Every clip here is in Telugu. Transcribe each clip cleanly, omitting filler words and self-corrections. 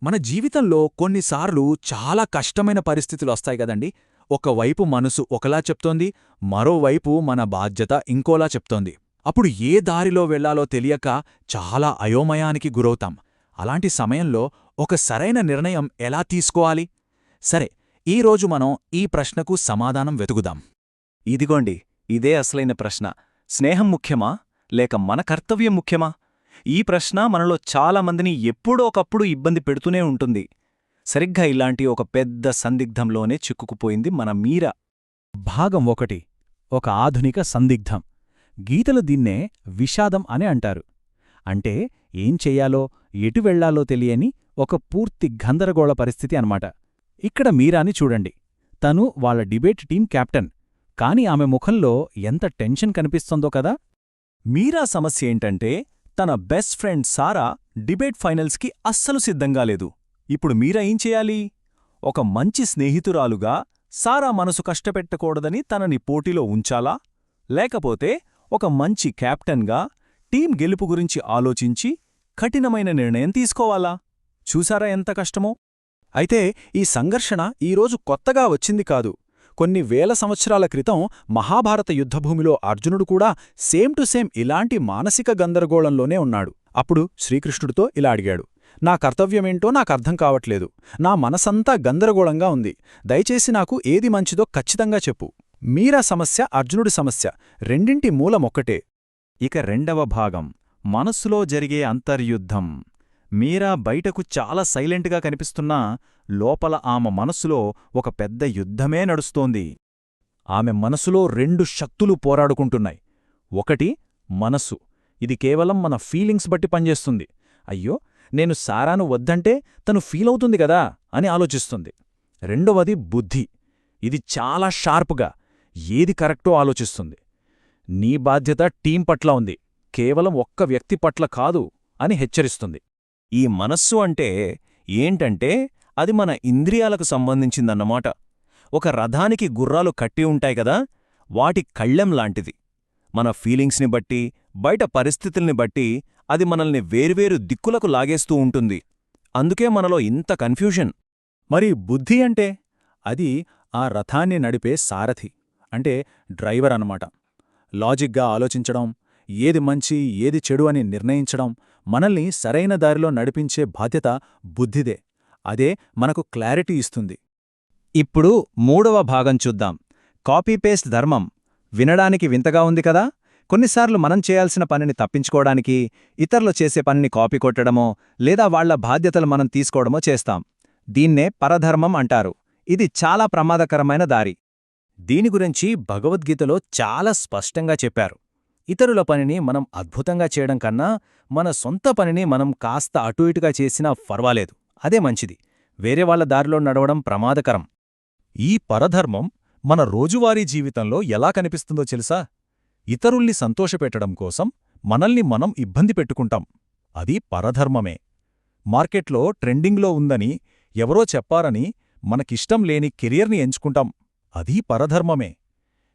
మన జీవితంలో కొన్నిసార్లు చాలా కష్టమైన పరిస్థితులొస్తాయి గదండి. ఒకవైపు మనసు ఒకలా చెప్తోంది, మరోవైపు మన బాధ్యత ఇంకోలా చెప్తోంది. అప్పుడు ఏ దారిలో వెళ్లాలో తెలియక చాలా అయోమయానికి గురవుతాం. అలాంటి సమయంలో ఒక సరైన నిర్ణయం ఎలా తీసుకోవాలి? సరే, ఈరోజు మనం ఈ ప్రశ్నకు సమాధానం వెతుకుదాం. ఇదిగోండి, ఇదే అసలైన ప్రశ్న. స్నేహం ముఖ్యమా లేక మన కర్తవ్యం ముఖ్యమా? ఈ ప్రశ్న మనలో చాలామందిని ఎప్పుడో ఒకప్పుడు ఇబ్బంది పెడుతూనే ఉంటుంది. సరిగ్గా ఇలాంటి ఒక పెద్ద సందిగ్ధంలోనే చిక్కుకుపోయింది మన మీరా. భాగం 1. ఒక ఆధునిక సందిగ్ధం. గీతలు దీన్నే విషాదం అని అంటారు. అంటే ఏం చెయ్యాలో ఎటు వెళ్లాలో తెలియని ఒక పూర్తి గందరగోళ పరిస్థితి అన్నమాట. ఇక్కడ మీరాని చూడండి. తను వాళ్ళ డిబేట్ టీం కెప్టెన్. కాని ఆమె ముఖంలో ఎంత టెన్షన్ కనిపిస్తోందో కదా. మీరా సమస్య ఏంటంటే, తన బెస్ట్ ఫ్రెండ్ సారా డిబేట్ ఫైనల్స్కి అస్సలు సిద్ధంగా లేదు. ఇప్పుడు మీరా ఏం చేయాలి? ఒక మంచి స్నేహితురాలుగా సారా మనసు కష్టపెట్టకూడదని తనని పోటీలో ఉంచాలా? లేకపోతే ఒక మంచి కెప్టెన్గా టీం గెలుపు గురించి ఆలోచించి కఠినమైన నిర్ణయం తీసుకోవాలా? చూసారా ఎంత కష్టమో? అయితే ఈ సంఘర్షణ ఈరోజు కొత్తగా వచ్చింది కాదు. కొన్ని వేల సంవత్సరాల క్రితం మహాభారత యుద్ధభూమిలో అర్జునుడు కూడా సేమ్ టు సేమ్ ఇలాంటి మానసిక గందరగోళంలోనే ఉన్నాడు. అప్పుడు శ్రీకృష్ణుడితో ఇలా అడిగాడు, నా కర్తవ్యమేంటో నాకర్థం కావట్లేదు. నా మనసంతా గందరగోళంగా ఉంది. దయచేసి నాకు ఏది మంచిదో ఖచ్చితంగా చెప్పు. మీరా సమస్య, అర్జునుడి సమస్య రెండింటి మూలమొక్కటే. ఇక రెండవ భాగం, మనస్సులో జరిగే అంతర్యుద్ధం. మీరా బయటకు చాలా సైలెంట్గా కనిపిస్తున్నా లోపల ఆమె మనస్సులో ఒక పెద్ద యుద్ధమే నడుస్తోంది. ఆమె మనసులో రెండు శక్తులు పోరాడుకుంటున్నాయి. ఒకటి మనస్సు. ఇది కేవలం మన ఫీలింగ్స్ బట్టి పనిచేస్తుంది. అయ్యో, నేను సారాను వద్దంటే తను ఫీలవుతుంది గదా అని ఆలోచిస్తుంది. రెండవది బుద్ధి. ఇది చాలా షార్ప్గా ఏది కరెక్టో ఆలోచిస్తుంది. నీ బాధ్యత టీం పట్ల ఉంది, కేవలం ఒక్క వ్యక్తి పట్ల కాదు అని హెచ్చరిస్తుంది. ఈ మనస్సు అంటే ఏంటంటే, అది మన ఇంద్రియాలకు సంబంధించిందన్నమాట. ఒక రథానికి గుర్రాలు కట్టి ఉంటాయి కదా, వాటి కళ్ళెం లాంటిది. మన ఫీలింగ్స్ని బట్టి, బయట పరిస్థితుల్ని బట్టి అది మనల్ని వేర్వేరు దిక్కులకు లాగేస్తూ ఉంటుంది. అందుకే మనలో ఇంత కన్ఫ్యూషన్. మరి బుద్ధి అంటే? అది ఆ రథాన్ని నడిపే సారథి, అంటే డ్రైవర్ అన్నమాట. లాజిక్గా ఆలోచించడం, ఏది మంచి ఏది చెడు అని నిర్ణయించడం, మనల్ని సరైన దారిలో నడిపించే బాధ్యత బుద్ధిదే. అదే మనకు క్లారిటీ ఇస్తుంది. ఇప్పుడు మూడవ భాగం చూద్దాం. కాపీ పేస్ట్ ధర్మం. వినడానికి వింతగా ఉంది కదా. కొన్నిసార్లు మనం చేయాల్సిన పనిని తప్పించుకోవడానికి ఇతరులు చేసే పనిని కాపీ కొట్టడమో లేదా వాళ్ల బాధ్యతలు మనం తీసుకోవడమో చేస్తాం. దీన్నే పరధర్మం అంటారు. ఇది చాలా ప్రమాదకరమైన దారి. దీని గురించి భగవద్గీతలో చాలా స్పష్టంగా చెప్పారు. ఇతరుల పనిని మనం అద్భుతంగా చేయడం కన్నా మన సొంత పనిని మనం కాస్త అటు ఇటుగా చేసినా పర్వాలేదు, అదే మంచిది. వేరే వాళ్ల దారిలో నడవడం ప్రమాదకరం. ఈ పరధర్మం మన రోజువారీ జీవితంలో ఎలా కనిపిస్తుందో తెలుసా? ఇతరుల్ని సంతోషపెట్టడం కోసం మనల్ని మనం ఇబ్బంది పెట్టుకుంటాం. అది పరధర్మమే. మార్కెట్లో ట్రెండింగ్లో ఉందని ఎవరో చెప్పారని మనకిష్టం లేని కెరియర్ని ఎంచుకుంటాం. అదీ పరధర్మమే.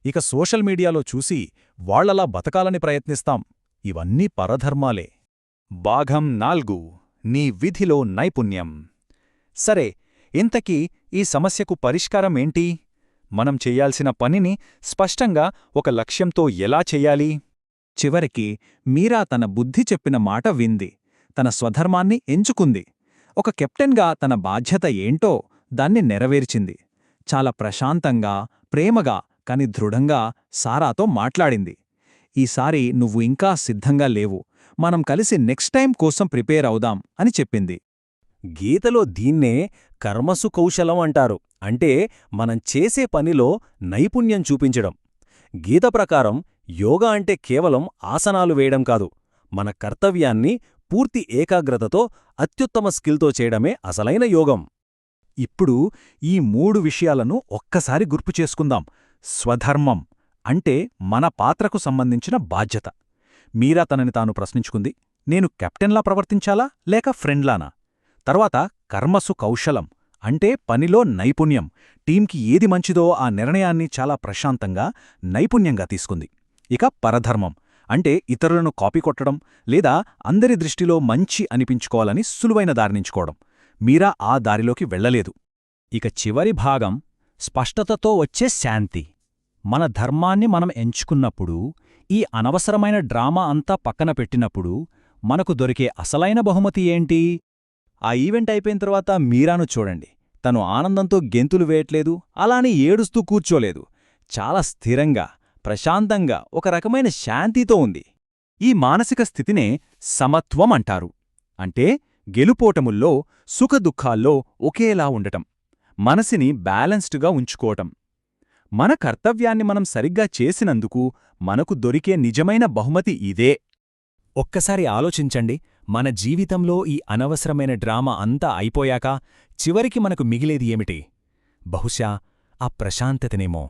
ఇక సోషల్ మీడియాలో చూసి వాళ్లలా బతకాలని ప్రయత్నిస్తాం. ఇవన్నీ పరధర్మాలే. భాగం 4. నీ విధిలో నైపుణ్యం. సరే, ఇంతకీ ఈ సమస్యకు పరిష్కారం ఏంటి? మనం చెయ్యాల్సిన పనిని స్పష్టంగా ఒక లక్ష్యంతో ఎలా చెయ్యాలి? చివరికి మీరా తన బుద్ధి చెప్పిన మాట వింది. తన స్వధర్మాన్ని ఎంచుకుంది. ఒక కెప్టెన్గా తన బాధ్యత ఏంటో దాన్ని నెరవేర్చింది. చాలా ప్రశాంతంగా, ప్రేమగా కాని దృఢంగా సారాతో మాట్లాడింది. ఈసారి నువ్వు ఇంకా సిద్ధంగా లేవు, మనం కలిసి నెక్స్ట్ టైం కోసం ప్రిపేర్ అవుదాం అని చెప్పింది. గీతలో దీన్నే కర్మసు కౌశలం అంటారు. అంటే మనం చేసే పనిలో నైపుణ్యం చూపించడం. గీత ప్రకారం యోగా అంటే కేవలం ఆసనాలు వేయడం కాదు, మన కర్తవ్యాన్ని పూర్తి ఏకాగ్రతతో అత్యుత్తమ స్కిల్తో చేయడమే అసలైన యోగం. ఇప్పుడు ఈ 3 విషయాలను ఒక్కసారి గుర్తు చేసుకుందాం. స్వధర్మం అంటే మన పాత్రకు సంబంధించిన బాధ్యత. మీరా తనని తాను ప్రశ్నించుకుంది, నేను కెప్టెన్లా ప్రవర్తించాలా లేక ఫ్రెండ్లానా? తర్వాత కర్మసు కౌశలం అంటే పనిలో నైపుణ్యం. టీంకి ఏది మంచిదో ఆ నిర్ణయాన్ని చాలా ప్రశాంతంగా, నైపుణ్యంగా తీసుకుంది. ఇక పరధర్మం అంటే ఇతరులను కాపీ కొట్టడం లేదా అందరి దృష్టిలో మంచి అనిపించుకోవాలని సులువైన దారినించుకోవడం. మీరా ఆ దారిలోకి వెళ్ళలేదు. ఇక చివరి భాగం స్పష్టతతో వచ్చే శాంతి. మన ధర్మాన్ని మనం ఎంచుకున్నప్పుడు, ఈ అనవసరమైన డ్రామా అంతా పక్కన పెట్టినప్పుడు మనకు దొరికే అసలైన బహుమతి ఏంటి? ఆ ఈవెంట్ అయిపోయిన తర్వాత మీరాను చూడండి. తను ఆనందంతో గెంతులు వేయట్లేదు, అలాని ఏడుస్తూ కూర్చోలేదు. చాలా స్థిరంగా, ప్రశాంతంగా, ఒక రకమైన శాంతితో ఉంది. ఈ మానసిక స్థితినే సమత్వం అంటారు. అంటే గెలుపోటముల్లో, సుఖదుఖాల్లో ఒకేలా ఉండటం, మనసిని బ్యాలెన్స్డ్గా ఉంచుకోవటం. మన కర్తవ్యాన్ని మనం సరిగ్గా చేసినందుకు మనకు దొరికే నిజమైన బహుమతి ఇదే. ఒక్కసారి ఆలోచించండి, మన జీవితంలో ఈ అనవసరమైన డ్రామా అంతా అయిపోయాక చివరికి మనకు మిగిలేది ఏమిటి? బహుశా ఆ ప్రశాంతతనేమో.